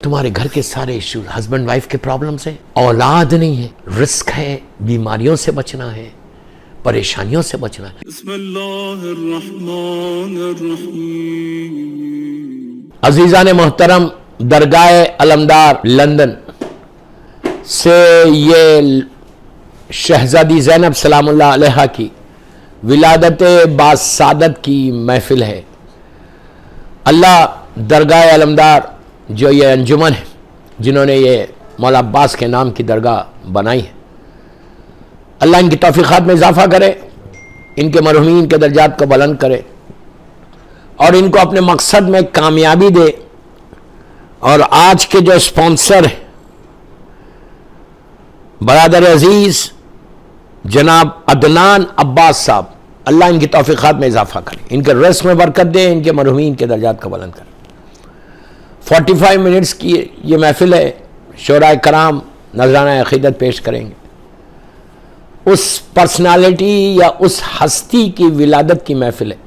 تمہارے گھر کے سارے ایشو ہسبینڈ وائف کے پرابلمس ہیں، اولاد نہیں ہے، رزق ہے، بیماریوں سے بچنا ہے، پریشانیوں سے بچنا ہے۔ بسم اللہ الرحمن الرحیم۔ عزیزان محترم، درگاہ علمدار لندن سے یہ شہزادی زینب سلام اللہ علیہا کی ولادت باسعادت کی محفل ہے۔ اللہ درگاہ علمدار جو یہ انجمن ہے، جنہوں نے یہ مولا عباس کے نام کی درگاہ بنائی ہے، اللہ ان کی توفیقات میں اضافہ کرے، ان کے مرحومین کے درجات کو بلند کرے اور ان کو اپنے مقصد میں کامیابی دے۔ اور آج کے جو اسپانسر ہیں برادر عزیز جناب عدنان عباس صاحب، اللہ ان کی توفیقات میں اضافہ کرے، ان کے رزق میں برکت دے، ان کے مرحومین کے درجات کو بلند کرے۔ 45 منٹس کی یہ محفل ہے، شعراء کرام نذرانہ عقیدت پیش کریں گے۔ اس پرسنالٹی یا اس ہستی کی ولادت کی محفل ہے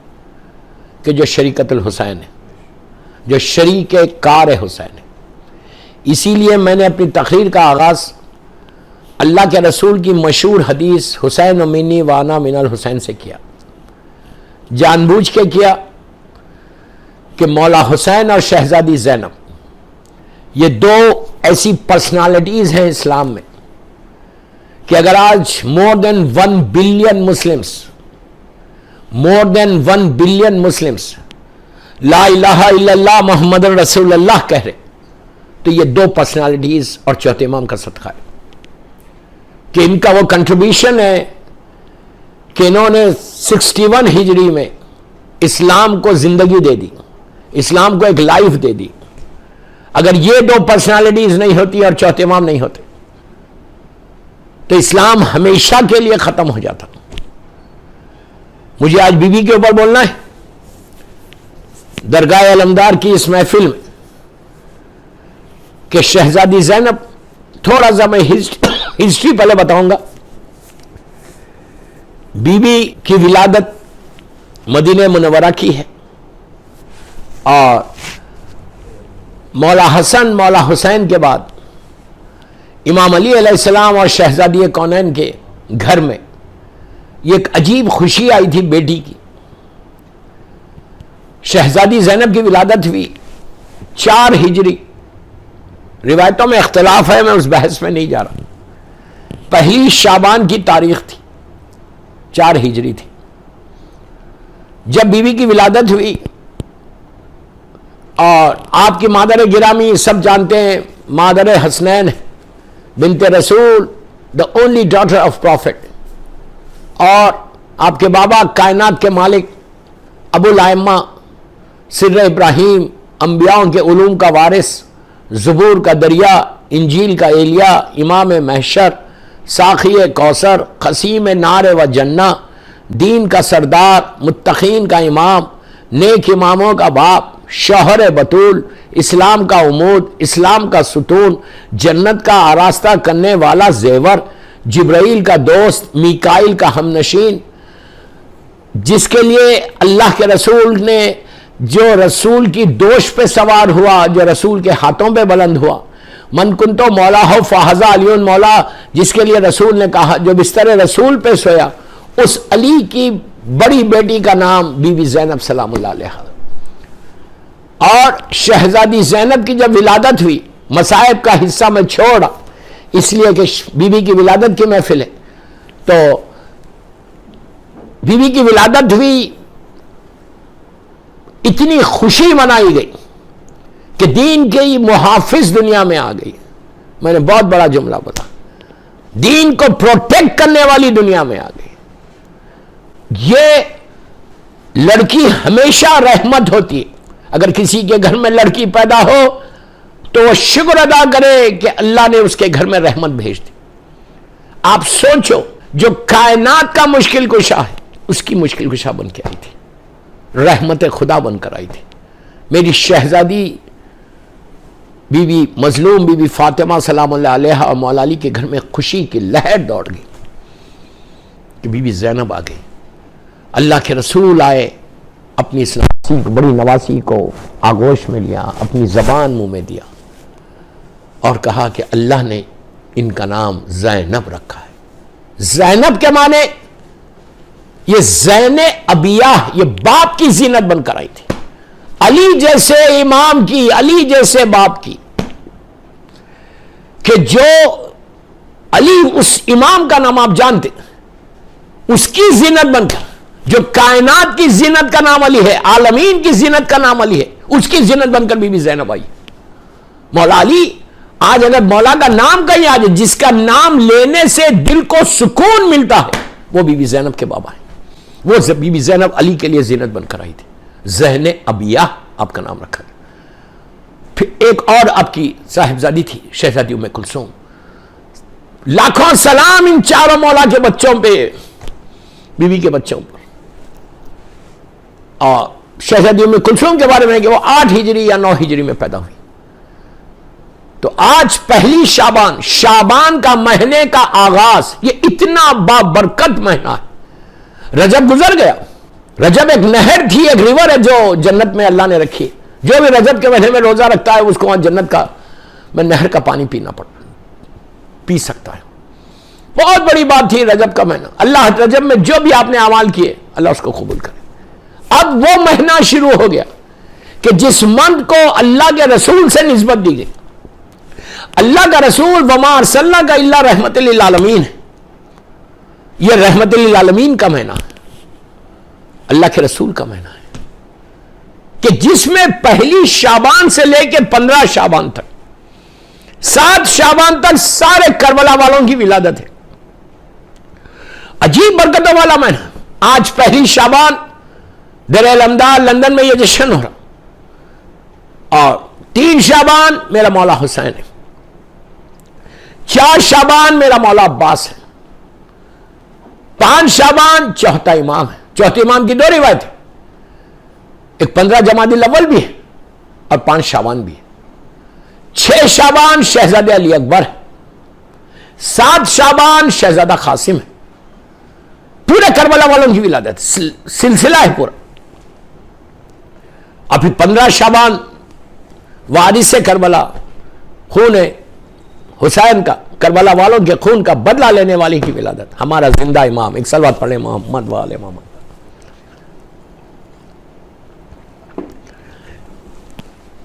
کہ جو شریکت الحسین ہے، جو شریک کار حسین ہے۔ اسی لیے میں نے اپنی تقریر کا آغاز اللہ کے رسول کی مشہور حدیث حسین منی وانا من الحسین سے کیا، جان بوجھ کے کیا کہ مولا حسین اور شہزادی زینب یہ دو ایسی پرسنالٹیز ہیں اسلام میں کہ اگر آج مور دین 1 بلین مسلمز لا الہ الا اللہ محمد رسول اللہ کہہ رہے تو یہ دو پرسنالٹیز اور چوتھے امام کا صدقہ ہے کہ ان کا وہ کنٹریبیوشن ہے کہ انہوں نے 61 ہجری میں اسلام کو زندگی دے دی، اسلام کو ایک لائف دے دی۔ اگر یہ دو پرسنالٹیز نہیں ہوتی اور چوتھے امام نہیں ہوتے تو اسلام ہمیشہ کے لیے ختم ہو جاتا۔ مجھے آج بی بی کے اوپر بولنا ہے۔ درگاہ علمدار کی اس محفل میں کہ شہزادی زینب، تھوڑا سا میں ہسٹری پہلے بتاؤں گا۔ بی بی کی ولادت مدینہ منورہ کی ہے اور مولا حسن مولا حسین کے بعد امام علی علیہ السلام اور شہزادی کونین کے گھر میں یہ ایک عجیب خوشی آئی تھی بیٹی کی۔ شہزادی زینب کی ولادت ہوئی 4 ہجری، روایتوں میں اختلاف ہے، میں اس بحث میں نہیں جا رہا۔ 1 شعبان کی تاریخ تھی، 4 ہجری تھی جب بی بی کی ولادت ہوئی۔ اور آپ کی مادر گرامی سب جانتے ہیں، مادر حسنین بنت رسول، the only daughter of prophet، اور آپ کے بابا کائنات کے مالک ابو الائمہ سر ابراہیم، انبیاء کے علوم کا وارث، زبور کا دریا، انجیل کا ایلیا، امام محشر، ساقی کوثر، قسیم نار و جنہ، دین کا سردار، متقین کا امام، نیک اماموں کا باپ، شوہر بطول، اسلام کا عمود، اسلام کا ستون، جنت کا آراستہ کرنے والا زیور، جبرائیل کا دوست، میکائیل کا ہمنشین، جس کے لیے اللہ کے رسول نے، جو رسول کی دوش پہ سوار ہوا، جو رسول کے ہاتھوں پہ بلند ہوا، من کنتو مولا ہو فہذا علی مولا، جس کے لیے رسول نے کہا، جو بستر رسول پہ سویا، اس علی کی بڑی بیٹی کا نام بی بی زینب سلام اللہ علیہا۔ اور شہزادی زینب کی جب ولادت ہوئی، مصائب کا حصہ میں چھوڑا اس لیے کہ بی بی کی ولادت کی محفل ہے، تو بی بی کی ولادت ہوئی، اتنی خوشی منائی گئی کہ دین کی محافظ دنیا میں آ گئی۔ میں نے بہت بڑا جملہ بتا، دین کو پروٹیکٹ کرنے والی دنیا میں آ گئی۔ یہ لڑکی ہمیشہ رحمت ہوتی ہے۔ اگر کسی کے گھر میں لڑکی پیدا ہو تو وہ شکر ادا کرے کہ اللہ نے اس کے گھر میں رحمت بھیج دی۔ آپ سوچو، جو کائنات کا مشکل کشا ہے اس کی مشکل کشا بن کے آئی تھی، رحمت خدا بن کر آئی تھی۔ میری شہزادی بی بی مظلوم بی بی فاطمہ سلام اللہ علیہا اور مولا علی کے گھر میں خوشی کی لہر دوڑ گئی کہ بی بی زینب آ گئی، اللہ کے رسول آئے، اپنی اسلام بڑی نواسی کو آغوش میں لیا، اپنی زبان منہ میں دیا اور کہا کہ اللہ نے ان کا نام زینب رکھا ہے. زینب کے معنی یہ زین ابیہ، یہ باپ کی زینت بن کر آئی تھی. علی جیسے امام کی، علی جیسے باپ کی، کہ جو علی اس امام کا نام آپ جانتے، اس کی زینت بن کر، جو کائنات کی زینت کا نام علی ہے، عالمین کی زینت کا نام علی ہے، اس کی زینت بن کر بی بی زینب آئی. مولا علی، آج اگر مولا کا نام کہیں آ جائے، جس کا نام لینے سے دل کو سکون ملتا ہے، وہ بی بی زینب کے بابا ہیں. وہ بی بی زینب علی کے لیے زینت بن کر آئی تھی. زین ابیہ آپ کا نام رکھا گیا. پھر ایک اور آپ کی صاحبزادی تھی، شہزادی ام کلثوم. لاکھوں سلام ان چاروں مولا کے بچوں پہ، بیوی کے بچوں پر. اور شہزادی ام کلثوم کے بارے میں کہ وہ 8 ہجری یا 9 ہجری میں پیدا ہوئی. تو آج پہلی شعبان، شعبان کا مہینے کا آغاز، یہ اتنا بابرکت مہینہ ہے. رجب گزر گیا. رجب ایک نہر تھی، ایک ریور ہے جو جنت میں اللہ نے رکھی. جو بھی رجب کے مہینے میں روزہ رکھتا ہے اس کو وہاں جنت کا میں نہر کا پانی پی سکتا ہے. بہت بڑی بات تھی رجب کا مہینہ. اللہ رجب میں جو بھی آپ نے اعمال کیے اللہ اس کو قبول کرے. اب وہ مہینہ شروع ہو گیا کہ جس منتھ کو اللہ کے رسول سے نسبت دی گئی. اللہ کا رسول وما ارسلناک الا رحمت للعالمین ہے. یہ رحمت للعالمین کا مہینہ ہے، اللہ کے رسول کا مہینہ ہے، کہ جس میں پہلی شعبان سے لے کے 15 شعبان تک، 7 شعبان تک سارے کربلا والوں کی ولادت ہے. عجیب برکتوں والا مہینہ. آج پہلی شعبان در الحمدہ لندن میں یہ جشن ہو رہا. اور 3 شعبان میرا مولا حسین ہے. 4 شعبان میرا مولا عباس ہے. 5 شعبان چوتھا امام ہے. چوتھے امام کی 2 روایت ہے، ایک 15 جمادی الاول بھی ہے اور 5 شعبان بھی ہے. 6 شعبان شہزادہ علی اکبر ہے. 7 شعبان شہزادہ قاسم ہے. پورے کربلا والوں کی ولادت سلسلہ ہے پورا. ابھی 15 شعبان وارث کربلا، خون حسین کا، کربلا والوں کے خون کا بدلہ لینے والی کی ولادت. ہمارا زندہ امام. ایک صلوات پڑھیں محمد والے محمد.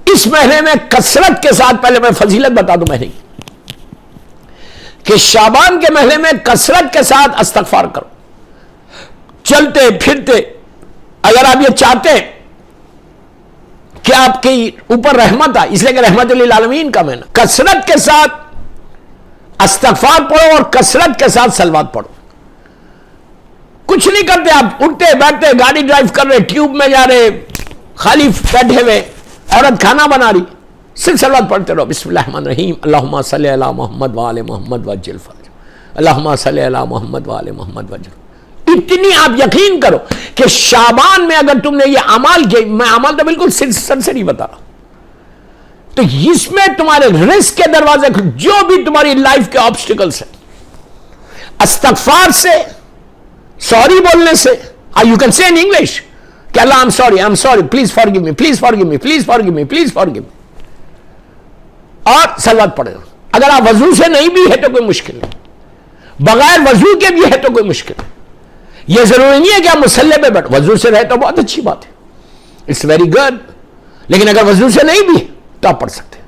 اس مہینے میں کثرت کے ساتھ، پہلے میں فضیلت بتا دوں مہینے کی، کہ شعبان کے مہینے میں کثرت کے ساتھ استغفار کرو. چلتے پھرتے اگر آپ یہ چاہتے ہیں کہ آپ کے اوپر رحمت آئے، اس لیے کہ رحمت للعالمین کا مہینہ، کثرت کے ساتھ استغفار پڑھو اور کثرت کے ساتھ صلوات پڑھو. کچھ نہیں کرتے آپ، اٹھتے بیٹھتے، گاڑی ڈرائیو کر رہے، ٹیوب میں جا رہے، خالی بیٹھے ہوئے، عورت کھانا بنا رہی، صرف صلوات پڑھتے رہو. بسم اللہ الرحمن الرحیم، اللہم صلی علی محمد وآل محمد وعجل فرج، اللہم صلی علی محمد وآل محمد وعجل. اتنی آپ یقین کرو کہ شعبان میں اگر تم نے یہ اعمال کیے، میں اعمال تو بالکل سنسری بتا رہا ہوں، تو اس میں تمہارے رزق کے دروازے، جو بھی تمہاری لائف کے آبسٹیکلز ہیں، استغفار سے، سوری بولنے سے، you can say in English کہ Allah I am sorry please forgive me, please forgive me, please forgive me, please forgive me, اور صلوات پڑھے. اگر آپ وضو سے نہیں بھی ہے تو کوئی مشکل نہیں، بغیر وضو کے بھی ہے تو کوئی مشکل نہیں. یہ ضروری نہیں ہے کہ آپ مصلی پہ بیٹھو، وضو سے رہے تو بہت اچھی بات ہے، اٹس ویری گڈ. لیکن اگر وضو سے نہیں بھی تو آپ پڑھ سکتے ہیں.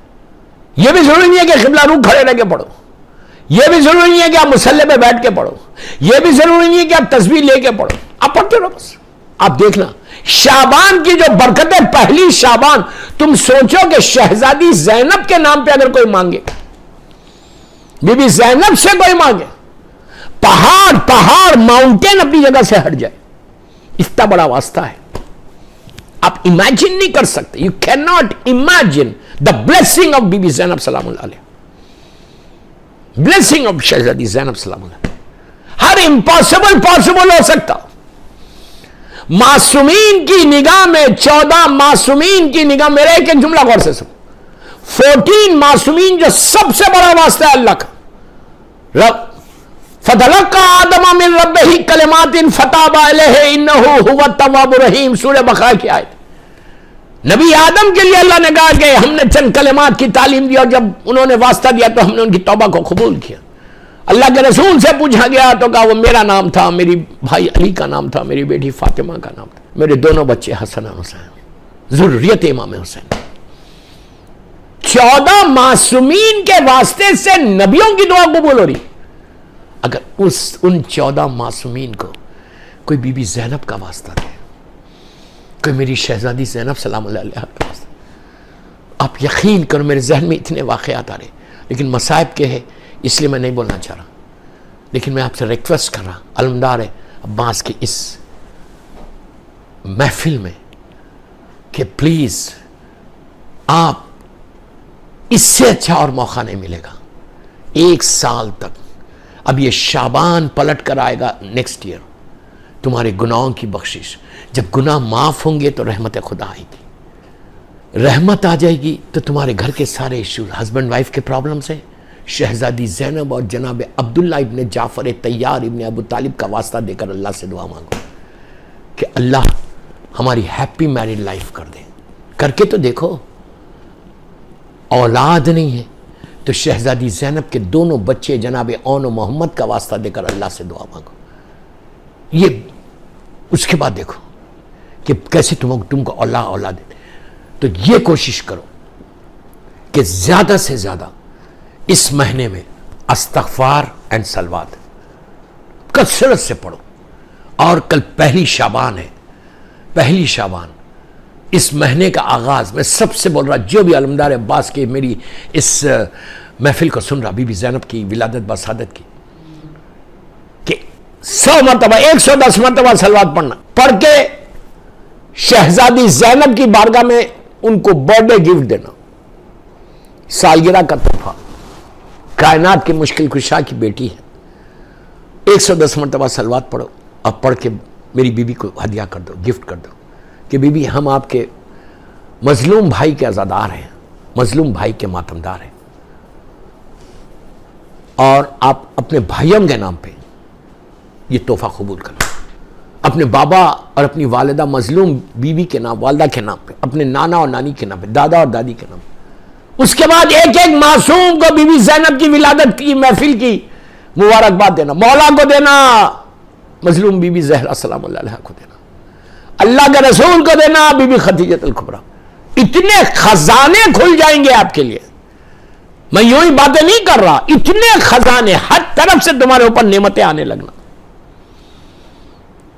یہ بھی ضروری نہیں ہے کہ قبلہ روح کھڑے رہ کے پڑھو، یہ بھی ضروری نہیں ہے کہ آپ مصلی پہ بیٹھ کے پڑھو، یہ بھی ضروری نہیں ہے کہ آپ تسبیح لے کے پڑھو، آپ پڑھتے رہو بس. آپ دیکھنا شعبان کی جو برکتیں، پہلی شعبان، تم سوچو کہ شہزادی زینب کے نام پہ اگر کوئی مانگے، بی بی زینب سے کوئی مانگے، پہاڑ ماؤنٹین اپنی جگہ سے ہٹ جائے، اتنا بڑا واسطہ ہے. آپ امیجن نہیں کر سکتے. You can not imagine the blessing of Bibi Zainab سلام اللہ علیہ، بلیسنگ آف شہزادی زینب سلام اللہ علیہ. ہر امپاسبل پاسبل ہو سکتا. معصومین کی نگاہ میں 14 معصومین کی نگاہ، میرے ایک جملہ غور سے سنو، 14 معصومین جو سب سے بڑا واسطہ ہے اللہ کا. فَتَلَقَّى آدَمَ مِن رَبِّهِ كَلِمَاتٍ فَتَابَ عَلَيْهِ إِنَّهُ هُوَ التَّوَّابُ الرَّحِيمُ. سورہ بقرہ کی آیت. نبی آدم کے لیے اللہ نے کہا کہ ہم نے چند کلمات کی تعلیم دی اور جب انہوں نے واسطہ دیا تو ہم نے ان کی توبہ کو قبول کیا. اللہ کے رسول سے پوچھا گیا تو کہا وہ میرا نام تھا, میری بھائی علی کا نام تھا, میری بیٹی فاطمہ کا نام تھا, میرے دونوں بچے حسن اور حسین, ذریت امام حسین. 14 معصومین کے واسطے سے نبیوں کی دعا قبول ہو رہی. اگر ان 14 معصومین کو کوئی بی بی زینب کا واسطہ دے, کوئی میری شہزادی زینب سلام اللہ علیہا کا واسطہ, آپ یقین کرو میرے ذہن میں اتنے واقعات آ رہے, لیکن مصائب کے ہے اس لیے میں نہیں بولنا چاہ رہا, لیکن میں آپ سے ریکویسٹ کر رہا علمدار عباس کی اس محفل میں کہ پلیز آپ, اس سے اچھا اور موقع نہیں ملے گا. 1 سال تک, اب یہ شعبان پلٹ کر آئے گا نیکسٹ ایئر, تمہارے گناہوں کی بخشش, جب گناہ معاف ہوں گے تو رحمت خدا آئے گی, رحمت آ جائے گی تو تمہارے گھر کے سارے ایشوز, ہسبینڈ وائف کے پرابلمز ہیں, شہزادی زینب اور جناب عبداللہ ابن جعفر طیار ابن ابو طالب کا واسطہ دے کر اللہ سے دعا مانگو کہ اللہ ہماری ہیپی میرڈ لائف کر دے. کر کے تو دیکھو, اولاد نہیں ہے تو شہزادی زینب کے دونوں بچے جناب اون و محمد کا واسطہ دے کر اللہ سے دعا مانگو. یہ اس کے بعد دیکھو کہ کیسے تم کو اولاد دے. تو یہ کوشش کرو کہ زیادہ سے زیادہ اس مہینے میں استغفار اینڈ صلوات کثرت سے پڑھو. اور کل پہلی شعبان ہے, پہلی شعبان, اس مہینے کا آغاز. میں سب سے بول رہا, جو بھی علمدار عباس کے میری اس محفل کو سن رہا, بی بی زینب کی ولادت بسعادت کی, کہ 100 مرتبہ 110 مرتبہ صلوات پڑھنا, پڑھ کے شہزادی زینب کی بارگاہ میں ان کو برتھ ڈے گفٹ دینا, سالگرہ کا تحفہ. کائنات کی مشکل کشا کی بیٹی ہے, 110 مرتبہ صلوات پڑھو اور پڑھ کے میری بیوی کو ہدیہ کر دو, گفٹ کر دو کہ بی بی ہم آپ کے مظلوم بھائی کے عزادار ہیں, مظلوم بھائی کے ماتمدار ہیں, اور آپ اپنے بھائیوں کے نام پہ یہ تحفہ قبول کریں, اپنے بابا اور اپنی والدہ مظلوم بیوی کے نام, والدہ کے نام پہ, اپنے نانا اور نانی کے نام پہ, دادا اور دادی کے نام پہ. اس کے بعد ایک ایک معصوم کو بی بی زینب کی ولادت کی محفل کی مبارکباد دینا, مولا کو دینا, مظلوم بی بی زہرا سلام اللہ علیہا کو دینا, اللہ کے رسول کو دینا, بی بی خدیجہ الکبریٰ. اتنے خزانے کھل جائیں گے آپ کے لیے, میں یوں ہی باتیں نہیں کر رہا, اتنے خزانے, ہر طرف سے تمہارے اوپر نعمتیں آنے لگنا,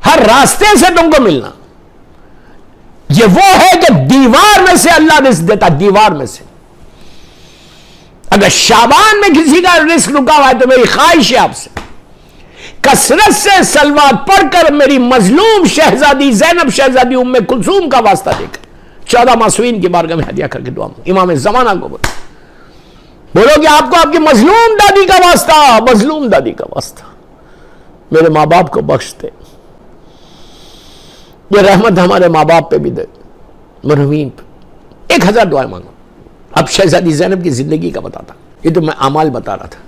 ہر راستے سے تم کو ملنا. یہ وہ ہے کہ دیوار میں سے اللہ رزق دیتا, دیوار میں سے. اگر شعبان میں کسی کا رزق رکا ہوا ہے تو میری خواہش ہے آپ سے کثرت سے صلوات پڑھ کر میری مظلوم شہزادی زینب, شہزادی ام کلثوم کا واسطہ دے کر 14 معصومین کی بارگاہ میں ہدیہ کر کے دعا مانگو. امام زمانہ کو بولو کہ آپ کو آپ کی مظلوم دادی کا واسطہ, مظلوم دادی کا واسطہ, میرے ماں باپ کو بخش دے. یہ رحمت ہمارے ماں باپ پہ بھی دے, مرحومین پہ. 1000 دعائیں مانگو. اب شہزادی زینب کی زندگی کا بتاتا, یہ تو میں اعمال بتا رہا تھا,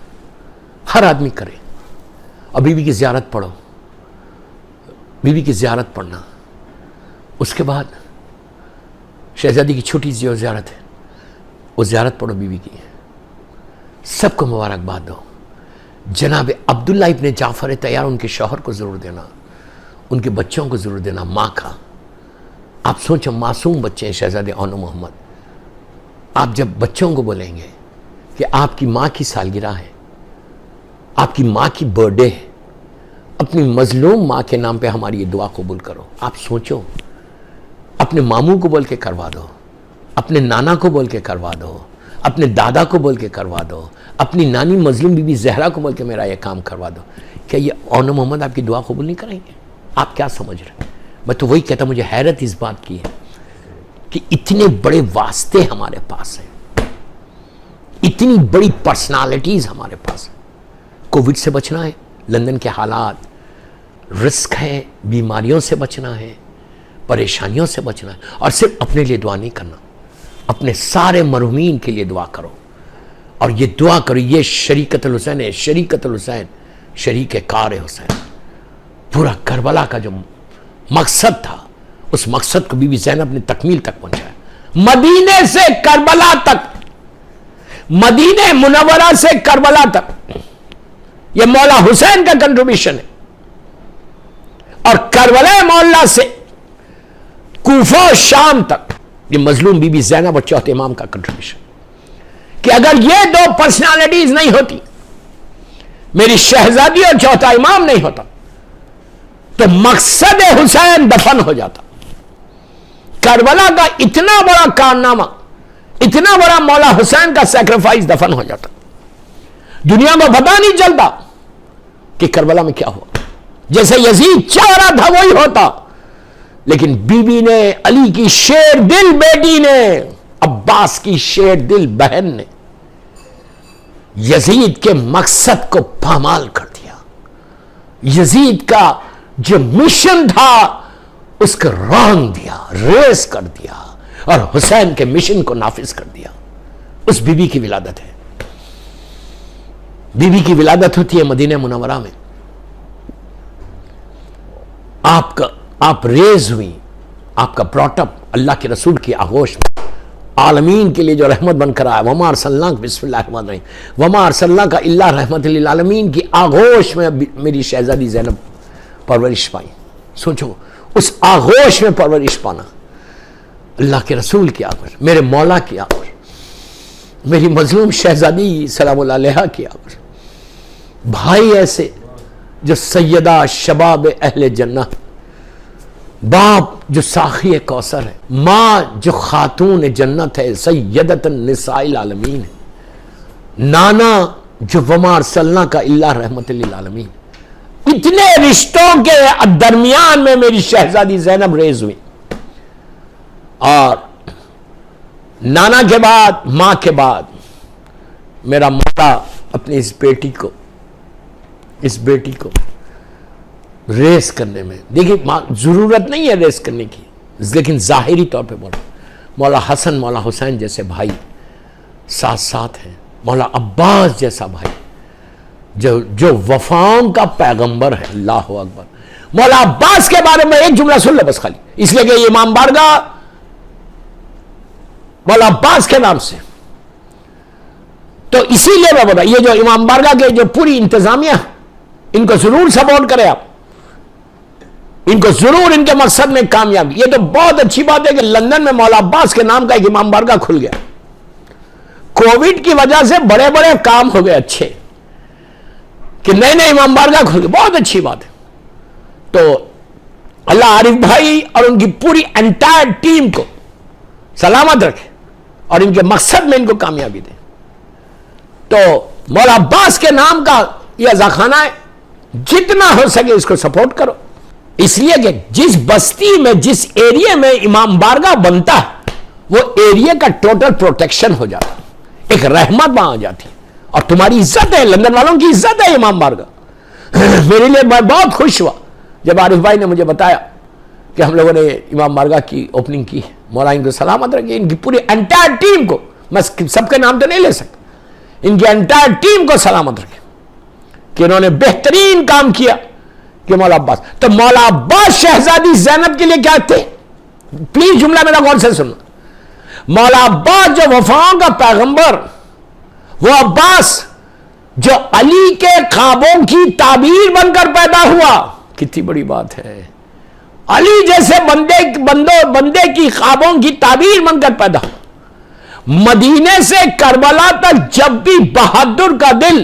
ہر آدمی کرے. اور بیوی کی زیارت پڑھو, بیوی کی زیارت پڑھنا. اس کے بعد شہزادی کی چھوٹی سی جو زیارت ہے وہ زیارت پڑھو بیوی کی. سب کو مبارکباد دو. جناب عبداللہ ابن جعفر طیار, ان کے شوہر کو ضرور دینا, ان کے بچوں کو ضرور دینا, ماں کا. آپ سوچو معصوم بچے ہیں شہزادے اون و محمد. آپ جب بچوں کو بولیں گے کہ آپ کی ماں کی سالگرہ ہے, آپ کی ماں کی برتھ ڈے ہے, اپنی مظلوم ماں کے نام پہ ہماری یہ دعا قبول کرو. آپ سوچو, اپنے ماموں کو بول کے کروا دو, اپنے نانا کو بول کے کروا دو, اپنے دادا کو بول کے کروا دو, اپنی نانی مظلوم بی بی زہرا کو بول کے میرا یہ کام کروا دو. کیا یہ اون و محمد آپ کی دعا قبول نہیں کریں گے؟ آپ کیا سمجھ رہے ہیں؟ میں تو وہی کہتا, مجھے حیرت اس بات کی ہے کہ اتنے بڑے واسطے ہمارے پاس ہیں, اتنی بڑی پرسنالٹیز ہمارے پاس ہیں. کووڈ سے بچنا ہے, لندن کے حالات, رسک ہے, بیماریوں سے بچنا ہے, پریشانیوں سے بچنا ہے. اور صرف اپنے لیے دعا نہیں کرنا, اپنے سارے مرحومین کے لیے دعا کرو. اور یہ دعا کرو, یہ شریکت الحسین ہے, شریکت الحسین, شریک کار حسین. پورا کربلا کا جو مقصد تھا, اس مقصد کو بی بی زینب نے تکمیل تک پہنچایا. مدینے سے کربلا تک، مدینہ منورہ سے کربلا تک، یہ مولا حسین کا کنٹریبیوشن ہے. اور کربلا مولا سے کوفہ و شام تک یہ مظلوم بی بی زینب اور چوتھے امام کا کنٹریبیوشن. کہ اگر یہ دو پرسنالٹیز نہیں ہوتی، میری شہزادی اور چوتھا امام نہیں ہوتا، تو مقصد حسین دفن ہو جاتا. کربلا کا اتنا بڑا کارنامہ، اتنا بڑا مولا حسین کا سیکریفائس دفن ہو جاتا. دنیا کو پتہ نہیں چلتا کہ کربلا میں کیا ہوا. جیسے یزید چاہ رہا تھا وہی ہوتا، لیکن بی بی نے، علی کی شیر دل بیٹی نے، عباس کی شیر دل بہن نے یزید کے مقصد کو پامال کر دیا. یزید کا جو مشن تھا اس کو رانگ دیا، ریس کر دیا، اور حسین کے مشن کو نافذ کر دیا. اس بی بی کی ولادت ہے. بی بی کی ولادت ہوتی ہے مدینہ منورہ میں. آپ ریز ہوئی، آپ کا براٹ اپ اللہ کے رسول کی آغوش میں، عالمین کے لیے جو رحمت بن کر آیا. وما ارسلناک، بسم اللہ الرحمن الرحیم، وما ارسلناک الا رحمت للعالمین کی آغوش میں میری شہزادی زینب پرورش پائی. سوچو اس آغوش میں پرورش پانا، اللہ کے رسول کی آغوش، میرے مولا کی آغوش، میری مظلوم شہزادی سلام اللہ علیہا کی آغوش. بھائی ایسے جو سیدہ شباب اہل جنہ، باپ جو ساقی کوثر ہے، ماں جو خاتون جنت ہے، سیدۃ النساء العالمین ہے، نانا جو وما ارسلناک الا رحمت للعالمین. اتنے رشتوں کے درمیان میں میری شہزادی زینب ریز ہوئی. اور نانا کے بعد، ماں کے بعد، میرا مولا اپنی اس بیٹی کو ریس کرنے میں، دیکھیں ضرورت نہیں ہے ریس کرنے کی، لیکن ظاہری طور پہ بولا مولا حسن، مولا حسین جیسے بھائی ساتھ ساتھ ہیں. مولا عباس جیسا بھائی جو وفاؤں کا پیغمبر ہے. اللہ اکبر. مولا عباس کے بارے میں ایک جملہ سن لے بس خالی، اس لیے کہ یہ امام بارگاہ مولا عباس کے نام سے، تو اسی لیے میں بتا، یہ جو امام بارگاہ کے جو پوری انتظامیہ، ان کو ضرور سپورٹ کرے آپ، ان کو ضرور ان کے مقصد میں کامیاب. یہ تو بہت اچھی بات ہے کہ لندن میں مولا عباس کے نام کا ایک امام بارگاہ کھل گیا. کووڈ کی وجہ سے بڑے بڑے کام ہو گئے اچھے، کہ نئے نئے امام بارگاہ کھل گئے، بہت اچھی بات ہے. تو اللہ عارف بھائی اور ان کی پوری انٹائر ٹیم کو سلامت رکھے اور ان کے مقصد میں ان کو کامیابی دے. تو مولا عباس کے نام کا یہ ازاخانہ ہے، جتنا ہو سکے اس کو سپورٹ کرو. اس لیے کہ جس بستی میں، جس ایریے میں امام بارگاہ بنتا ہے، وہ ایریے کا ٹوٹل پروٹیکشن ہو جاتا ہے، ایک رحمت وہاں آ جاتی ہے. اور تمہاری عزت ہے، لندن والوں کی عزت ہے امام بارگاہ. میرے لیے میں بہت خوش ہوا جب عارف بھائی نے مجھے بتایا کہ ہم لوگوں نے امام بارگاہ کی اوپننگ کی. مولا ان کو سلامت رکھے، ان کی پوری انٹائر ٹیم کو، میں سب کے نام تو نہیں لے سکتا، ان کی انٹائر ٹیم کو سلامت رکھے کہ انہوں نے بہترین کام کیا. کہ مولا عباس، تو مولا عباس شہزادی زینب کے لیے کیا تھے؟ پلیز جملہ میرا غور سے سننا. مولا عباس جو وفاؤں کا پیغمبر، وہ عباس جو علی کے خوابوں کی تعبیر بن کر پیدا ہوا. کتنی بڑی بات ہے، علی جیسے بندے کی خوابوں کی تعبیر بن کر پیدا ہوا. مدینے سے کربلا تک جب بھی بہادر کا دل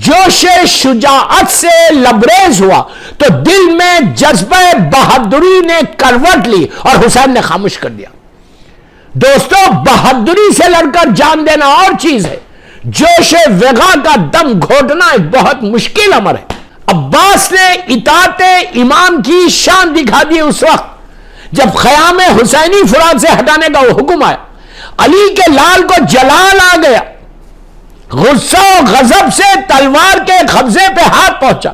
جوش شجاعت سے لبریز ہوا تو دل میں جذبہ بہادری نے کروٹ لی اور حسین نے خاموش کر دیا. دوستو، بہادری سے لڑ کر جان دینا اور چیز ہے، جوش وغا کا دم گھوٹنا ایک بہت مشکل امر ہے. عباس نے اطاعت امام کی شان دکھا دی اس وقت جب خیام حسینی فرات سے ہٹانے کا وہ حکم آیا. علی کے لال کو جلال آ گیا، غصہ و غضب سے تلوار کے قبضے پہ ہاتھ پہنچا.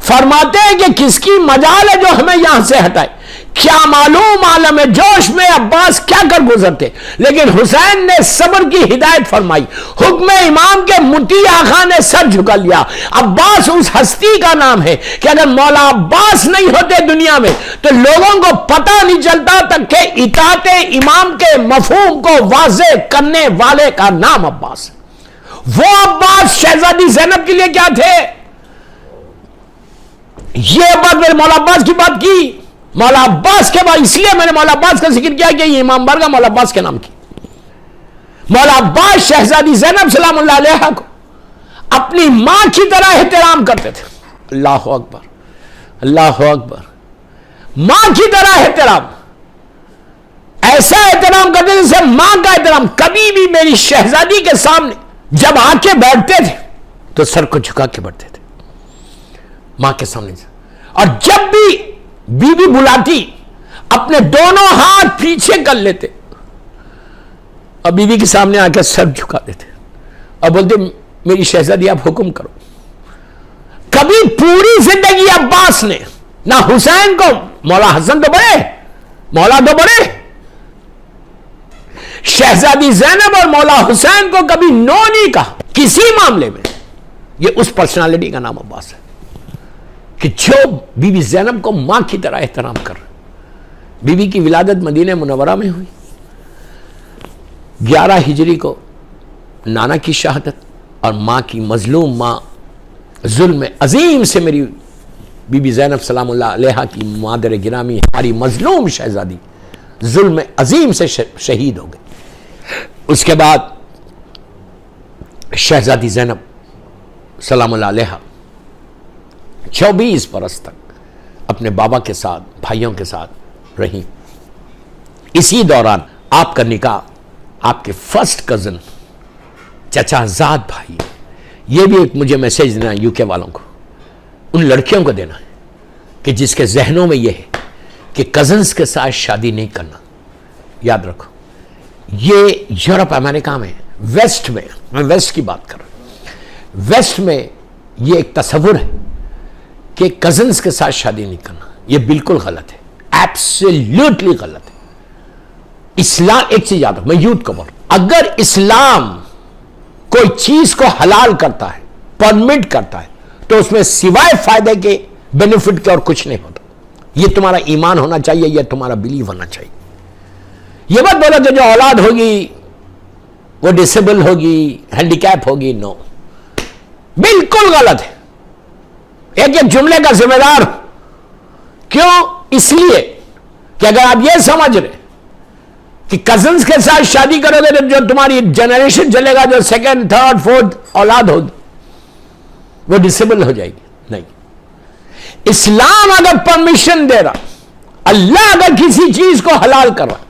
فرماتے ہیں کہ کس کی مجال ہے جو ہمیں یہاں سے ہٹائے، کیا معلوم عالم جوش میں عباس کیا کر گزرتے، لیکن حسین نے صبر کی ہدایت فرمائی، حکم امام کے مطیع آقا نے سر جھکا لیا۔ عباس اس ہستی کا نام ہے کہ اگر مولا عباس نہیں ہوتے دنیا میں تو لوگوں کو پتہ نہیں چلتا تک کہ اطاعت امام کے مفہوم کو واضح کرنے والے کا نام عباس ہے۔ وہ عباس شہزادی زینب کے لیے کیا تھے؟ یہ بات میں نے مولا عباس کی بات کی، مولا عباس کے بعد اس لیے میں نے مولا عباس کا ذکر کیا کہ یہ امام بارگاہ مولا عباس کے نام کی۔ مولا عباس شہزادی زینب سلام اللہ علیہا کو اپنی ماں کی طرح احترام کرتے تھے۔ اللہ اکبر، اللہ اکبر، ماں کی طرح احترام، ایسا احترام کرتے تھے جیسے ماں کا احترام۔ کبھی بھی میری شہزادی کے سامنے جب آ کے بیٹھتے تھے تو سر کو جھکا کے بیٹھتے تھے ماں کے سامنے سے، اور جب بھی بی بی بلاتی اپنے دونوں ہاتھ پیچھے کر لیتے اور بی بی کے سامنے آ کے سر جھکا دیتے اور بولتے میری شہزادی آپ حکم کرو۔ کبھی پوری زندگی عباس نے نہ حسین کو، مولا حسن تو بڑے، مولا تو بڑے، شہزادی زینب اور مولا حسین کو کبھی نو نہیں کہا کسی معاملے میں۔ یہ اس پرسنالٹی کا نام عباس ہے کہ جو بی بی زینب کو ماں کی طرح احترام کر رہے۔ بی بی کی ولادت مدینہ منورہ میں ہوئی 11 ہجری کو، نانا کی شہادت اور ماں کی مظلوم ماں، ظلم عظیم سے میری بی بی زینب سلام اللہ علیہا کی مادر گرامی، ہماری مظلوم شہزادی ظلم عظیم سے شہید ہو گئی۔ اس کے بعد شہزادی زینب سلام اللہ علیہا 24 برس تک اپنے بابا کے ساتھ، بھائیوں کے ساتھ رہی۔ اسی دوران آپ کا نکاح آپ کے فرسٹ کزن چچا زاد بھائی، یہ بھی ایک مجھے میسیج دینا یو کے والوں کو، ان لڑکیوں کو دینا ہے کہ جس کے ذہنوں میں یہ ہے کہ کزنز کے ساتھ شادی نہیں کرنا۔ یاد رکھو، یہ یورپ امریکہ میں، ویسٹ میں، میں ویسٹ کی بات کر رہا ہوں، ویسٹ میں یہ ایک تصور ہے کہ کزنز کے ساتھ شادی نہیں کرنا۔ یہ بالکل غلط ہے، ایبسلیوٹلی غلط ہے۔ اسلام، ایک چیز یاد رکھو، میں یوتھ کو بول رہا ہوں، اگر اسلام کوئی چیز کو حلال کرتا ہے، پرمٹ کرتا ہے، تو اس میں سوائے فائدے کے، بینیفٹ کے اور کچھ نہیں ہوتا۔ یہ تمہارا ایمان ہونا چاہیے، یہ تمہارا بلیف ہونا چاہیے۔ یہ مت بولو کہ جو اولاد ہوگی وہ ڈسیبل ہوگی، ہینڈی کیپ ہوگی، نو، بالکل غلط ہے۔ ایک ایک جملے کا ذمہ دار کیوں؟ اس لیے کہ اگر آپ یہ سمجھ رہے کہ کزنز کے ساتھ شادی کرو گے تو جو تمہاری جنریشن چلے گا، جو سیکنڈ، تھرڈ، فورتھ اولاد ہوگی وہ ڈسیبل ہو جائے گی، نہیں۔ اسلام اگر پرمیشن دے رہا، اللہ اگر کسی چیز کو حلال کر رہا،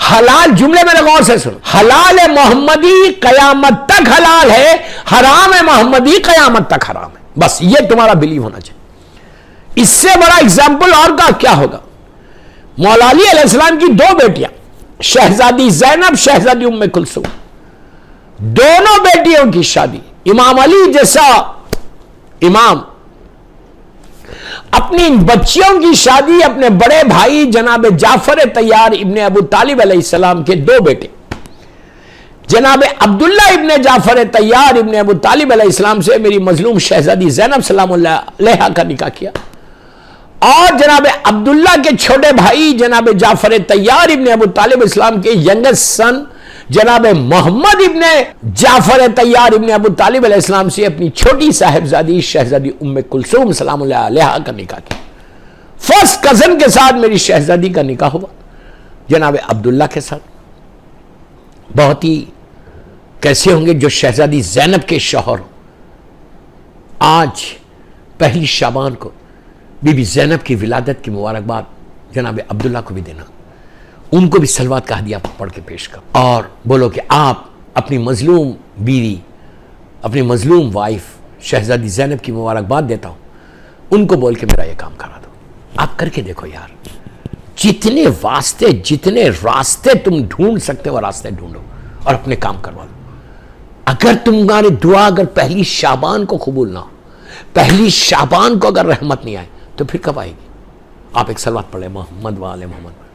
حلال جملے میں غور سے سنو، حلال محمدی قیامت تک حلال ہے، حرام محمدی قیامت تک حرام ہے، بس یہ تمہارا بلیو ہونا چاہیے۔ اس سے بڑا اگزامپل اور کا کیا ہوگا؟ مولا علی علیہ السلام کی 2 بیٹیاں، شہزادی زینب، شہزادی ام کلثوم، دونوں بیٹیوں کی شادی امام علی جیسا امام اپنی بچیوں کی شادی اپنے بڑے بھائی جناب جعفر طیار ابن ابو طالب علیہ السلام کے 2 بیٹے جناب عبداللہ ابن جعفر طیار ابن ابو طالب علیہ السلام سے میری مظلوم شہزادی زینب سلام اللہ علیہا کا نکاح کیا، اور جناب عبداللہ کے چھوٹے بھائی جناب جعفر طیار ابن ابو طالب اسلام کے ینگسٹ سن جناب محمد ابن جعفر طیار ابن ابو طالب علیہ السلام سے اپنی چھوٹی صاحبزادی شہزادی ام کلثوم سلام اللہ علیہا کا نکاح کیا۔ فرسٹ کزن کے ساتھ میری شہزادی کا نکاح ہوا جناب عبداللہ کے ساتھ۔ بہت ہی کیسے ہوں گے جو شہزادی زینب کے شوہر آج 1 شعبان کو بی بی زینب کی ولادت کی مبارکباد جناب عبداللہ کو بھی دینا، ان کو بھی صلوات کا ہدیہ پڑھ کے پیش کر، اور بولو کہ آپ اپنی مظلوم بیوی، اپنی مظلوم وائف شہزادی زینب کی مبارکباد دیتا ہوں، ان کو بول کے میرا یہ کام کرا دو۔ آپ کر کے دیکھو یار، جتنے راستے تم ڈھونڈ سکتے ہو راستے ڈھونڈو اور اپنے کام کروا دو۔ اگر تمہاری دعا اگر 1 شعبان کو قبول نہ ہو، 1 شعبان کو اگر رحمت نہیں آئے تو پھر کب آئے گی؟ آپ ایک صلوات پڑھیں محمد و آل محمد.